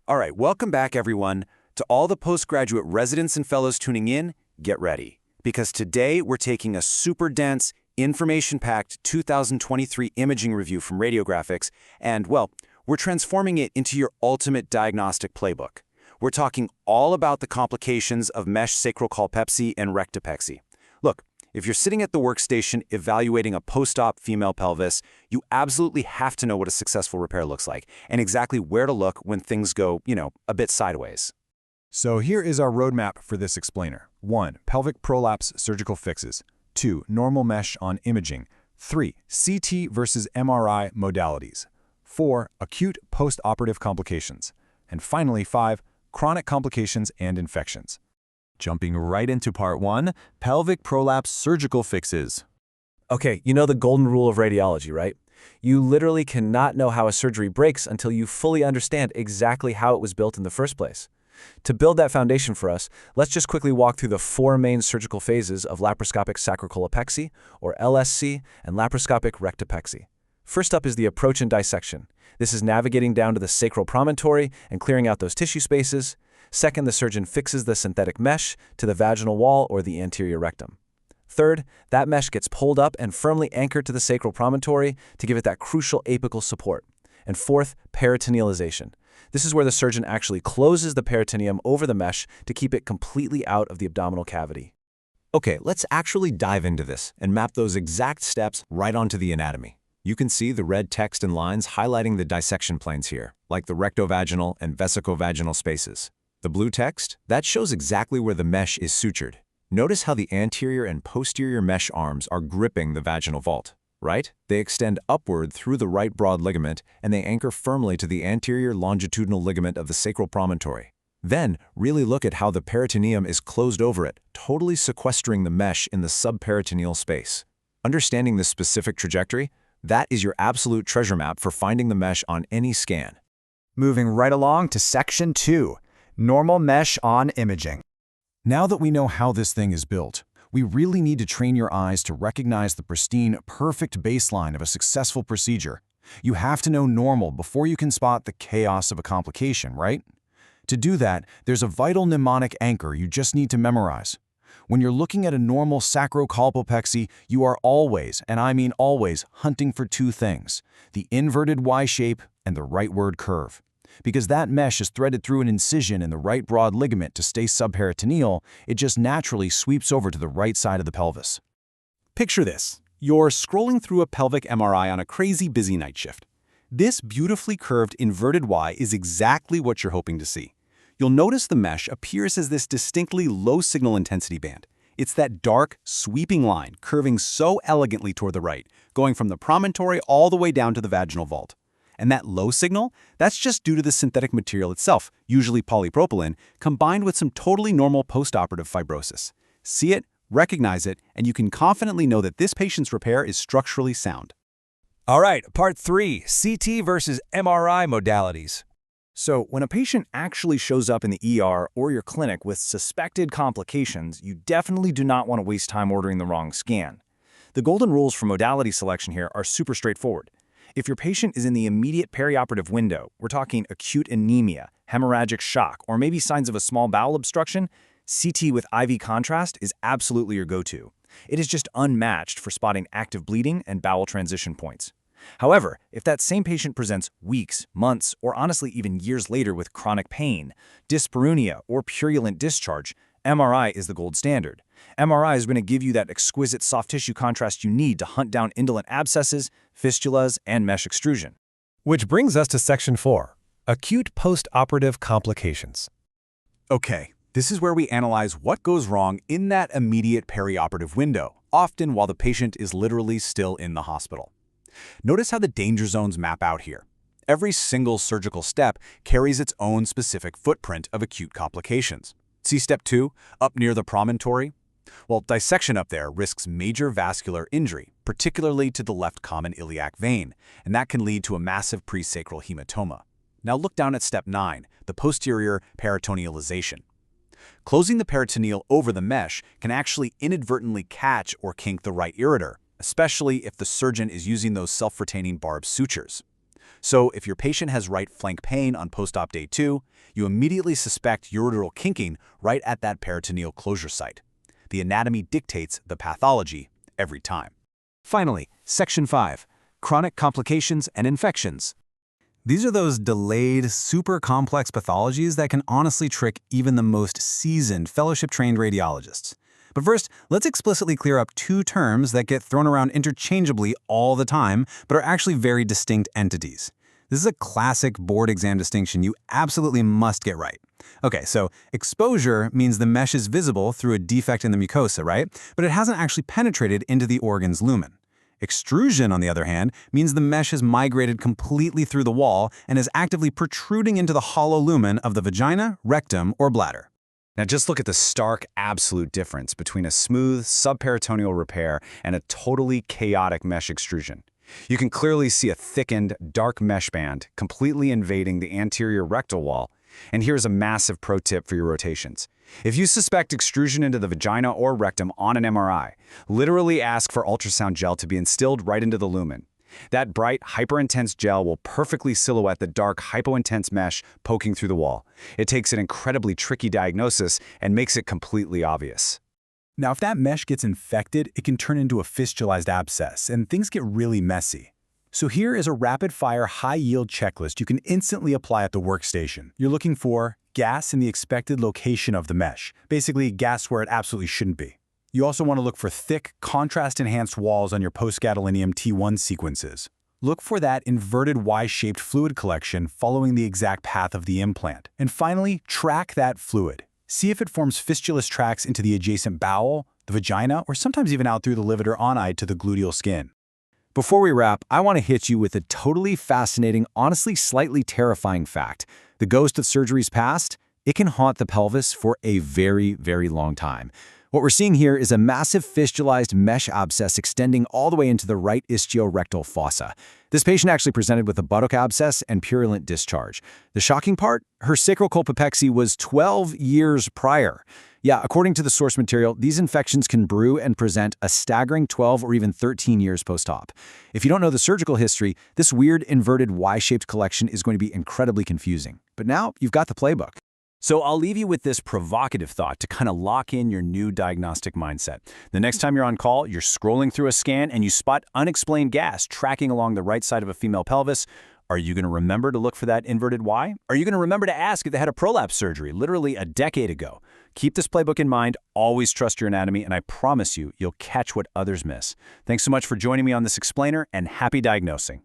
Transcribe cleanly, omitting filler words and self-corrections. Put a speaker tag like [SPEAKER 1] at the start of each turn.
[SPEAKER 1] All right, welcome back, everyone. To all the postgraduate residents and fellows tuning in, get ready. Because today we're taking a super dense, information-packed 2023 imaging review from Radiographics, and, well, we're transforming it into your ultimate diagnostic playbook. We're talking all about the complications of mesh sacrocolpopexy and rectopexy. Look, if you're sitting at the workstation evaluating a post-op female pelvis, you absolutely have to know what a successful repair looks like and exactly where to look when things go, a bit sideways.
[SPEAKER 2] So here is our roadmap for this explainer. 1. Pelvic prolapse surgical fixes. 2. Normal mesh on imaging. 3. CT versus MRI modalities. 4. Acute post-operative complications. And finally, 5. Chronic complications and infections. Jumping right into part 1, pelvic prolapse surgical fixes.
[SPEAKER 3] Okay, you know the golden rule of radiology, right? You literally cannot know how a surgery breaks until you fully understand exactly how it was built in the first place. To build that foundation for us, let's just quickly walk through the 4 main surgical phases of laparoscopic sacrocolpopexy, or LSC, and laparoscopic rectopexy. First up is the approach and dissection. This is navigating down to the sacral promontory and clearing out those tissue spaces. Second, the surgeon fixes the synthetic mesh to the vaginal wall or the anterior rectum. Third, that mesh gets pulled up and firmly anchored to the sacral promontory to give it that crucial apical support. And fourth, peritonealization. This is where the surgeon actually closes the peritoneum over the mesh to keep it completely out of the abdominal cavity.
[SPEAKER 2] Okay, let's actually dive into this and map those exact steps right onto the anatomy. You can see the red text and lines highlighting the dissection planes here, like the rectovaginal and vesicovaginal spaces. The blue text, that shows exactly where the mesh is sutured. Notice how the anterior and posterior mesh arms are gripping the vaginal vault, right? They extend upward through the right broad ligament and they anchor firmly to the anterior longitudinal ligament of the sacral promontory. Then, really look at how the peritoneum is closed over it, totally sequestering the mesh in the subperitoneal space. Understanding this specific trajectory, that is your absolute treasure map for finding the mesh on any scan.
[SPEAKER 4] Moving right along to section 2. Normal mesh on imaging.
[SPEAKER 2] Now that we know how this thing is built, we really need to train your eyes to recognize the pristine, perfect baseline of a successful procedure. You have to know normal before you can spot the chaos of a complication, right? To do that, there's a vital mnemonic anchor you just need to memorize. When you're looking at a normal sacrocolpopexy, you are always, and I mean always, hunting for 2 things: the inverted Y shape and the rightward curve. Because that mesh is threaded through an incision in the right broad ligament to stay subperitoneal, it just naturally sweeps over to the right side of the pelvis.
[SPEAKER 5] Picture this. You're scrolling through a pelvic MRI on a crazy busy night shift. This beautifully curved inverted Y is exactly what you're hoping to see. You'll notice the mesh appears as this distinctly low signal intensity band. It's that dark, sweeping line curving so elegantly toward the right, going from the promontory all the way down to the vaginal vault. And that low signal, that's just due to the synthetic material itself, usually polypropylene, combined with some totally normal postoperative fibrosis. See it, recognize it, and you can confidently know that this patient's repair is structurally sound.
[SPEAKER 3] All right, part 3, CT versus MRI modalities.
[SPEAKER 4] So, when a patient actually shows up in the ER or your clinic with suspected complications, you definitely do not want to waste time ordering the wrong scan. The golden rules for modality selection here are super straightforward. If your patient is in the immediate perioperative window, we're talking acute anemia, hemorrhagic shock, or maybe signs of a small bowel obstruction, CT with IV contrast is absolutely your go-to. It is just unmatched for spotting active bleeding and bowel transition points. However, if that same patient presents weeks, months, or honestly even years later with chronic pain, dyspareunia, or purulent discharge, MRI is the gold standard. MRI is going to give you that exquisite soft tissue contrast you need to hunt down indolent abscesses, fistulas, and mesh extrusion.
[SPEAKER 3] Which brings us to section 4, acute post-operative complications.
[SPEAKER 5] Okay, this is where we analyze what goes wrong in that immediate perioperative window, often while the patient is literally still in the hospital. Notice how the danger zones map out here. Every single surgical step carries its own specific footprint of acute complications. See step 2, up near the promontory? Well, dissection up there risks major vascular injury, particularly to the left common iliac vein, and that can lead to a massive presacral hematoma. Now look down at step 9, the posterior peritonealization. Closing the peritoneal over the mesh can actually inadvertently catch or kink the right ureter, especially if the surgeon is using those self-retaining barb sutures. So if your patient has right flank pain on post-op day 2, you immediately suspect ureteral kinking right at that peritoneal closure site. The anatomy dictates the pathology every time.
[SPEAKER 2] Finally, Section 5, Chronic Complications and Infections. These are those delayed, super complex pathologies that can honestly trick even the most seasoned, fellowship-trained radiologists. But first, let's explicitly clear up two terms that get thrown around interchangeably all the time, but are actually very distinct entities. This is a classic board exam distinction you absolutely must get right. Okay, so exposure means the mesh is visible through a defect in the mucosa, right? But it hasn't actually penetrated into the organ's lumen. Extrusion, on the other hand, means the mesh has migrated completely through the wall and is actively protruding into the hollow lumen of the vagina, rectum, or bladder.
[SPEAKER 1] Now just look at the stark absolute difference between a smooth subperitoneal repair and a totally chaotic mesh extrusion. You can clearly see a thickened, dark mesh band completely invading the anterior rectal wall. And here's a massive pro tip for your rotations. If you suspect extrusion into the vagina or rectum on an MRI, literally ask for ultrasound gel to be instilled right into the lumen. That bright, hyper-intense gel will perfectly silhouette the dark, hypo-intense mesh poking through the wall. It takes an incredibly tricky diagnosis and makes it completely obvious.
[SPEAKER 5] Now, if that mesh gets infected, it can turn into a fistulized abscess, and things get really messy. So here is a rapid-fire, high-yield checklist you can instantly apply at the workstation. You're looking for gas in the expected location of the mesh, basically gas where it absolutely shouldn't be. You also want to look for thick, contrast-enhanced walls on your post-gadolinium T1 sequences. Look for that inverted Y-shaped fluid collection following the exact path of the implant. And finally, track that fluid. See if it forms fistulous tracks into the adjacent bowel, the vagina, or sometimes even out through the liveter onide to the gluteal skin.
[SPEAKER 3] Before we wrap, I want to hit you with a totally fascinating, honestly slightly terrifying fact. The ghost of surgery's past, it can haunt the pelvis for a very, very long time. What we're seeing here is a massive fistulized mesh abscess extending all the way into the right istiorectal fossa. This patient actually presented with a buttock abscess and purulent discharge. The shocking part? Her sacrocolpopexy was 12 years prior. Yeah, according to the source material, these infections can brew and present a staggering 12 or even 13 years post-op. If you don't know the surgical history, this weird inverted Y-shaped collection is going to be incredibly confusing. But now you've got the playbook.
[SPEAKER 1] So I'll leave you with this provocative thought to kind of lock in your new diagnostic mindset. The next time you're on call, you're scrolling through a scan and you spot unexplained gas tracking along the right side of a female pelvis. Are you going to remember to look for that inverted Y? Are you going to remember to ask if they had a prolapse surgery literally a decade ago? Keep this playbook in mind, always trust your anatomy, and I promise you, you'll catch what others miss. Thanks so much for joining me on this explainer, and happy diagnosing.